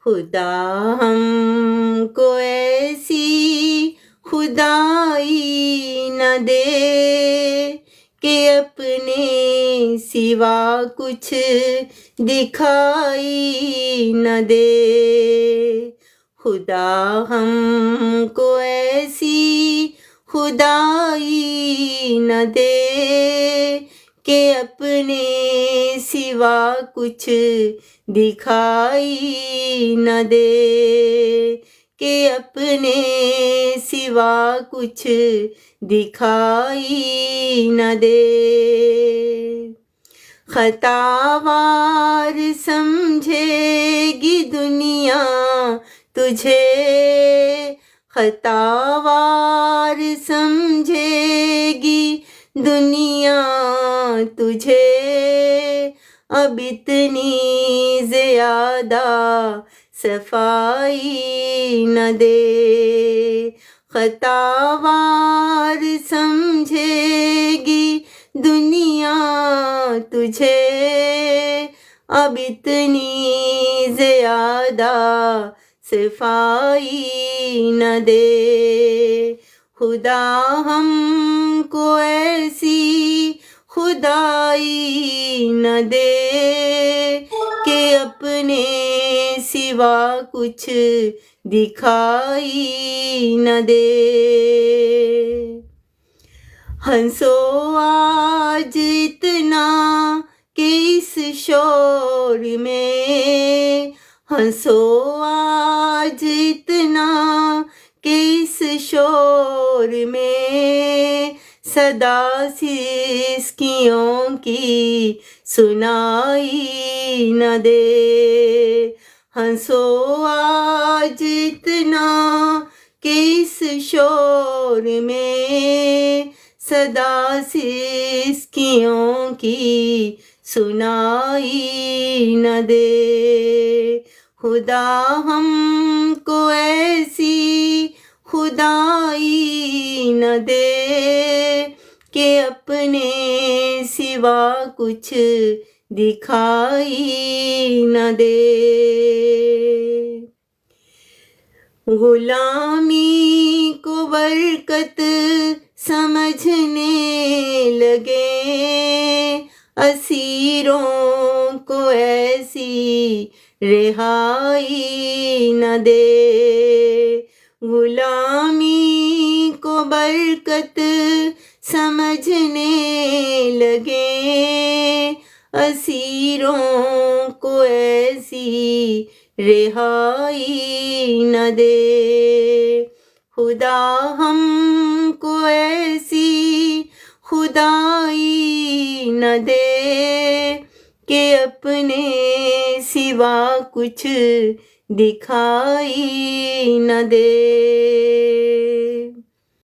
خدا ہم کو ایسی خدائی نہ دے کہ اپنے سوا کچھ دکھائی نہ دے. خدا ہم کو ایسی خدائی نہ دے کہ اپنے سوا کچھ دکھائی نہ دے کہ اپنے سوا کچھ دکھائی نہ دے. خطاوار سمجھے گی دنیا تجھے، خطاوار سمجھے گی دنیا تجھے، اب اتنی زیادہ صفائی نہ دے. خطاوار سمجھے گی دنیا تجھے، اب اتنی زیادہ صفائی نہ دے. خدا ہم کو ایسی خدائی نہ دے کہ اپنے سوا کچھ دکھائی نہ دے. ہنسو آج اتنا کہ اس شور میں، ہنسو آج اتنا کہ اس شور میں، صدا سسکیوں کی سنائی نہ دے. ہنسو آج اتنا کہ اس شور میں، صدا سسکیوں کی سنائی نہ دے. خدا ہم کو ایسی خدائی نہ دے کہ اپنے سوا کچھ دکھائی نہ دے. غلامی کو برکت سمجھنے لگے، اسیروں کو ایسی رہائی نہ دے. غلامی کو برکت سمجھنے لگے، اسیروں کو ایسی رہائی نہ دے. خدا ہم کو ایسی خدائی نہ دے کہ اپنے سوا کچھ دکھائی نہ دے.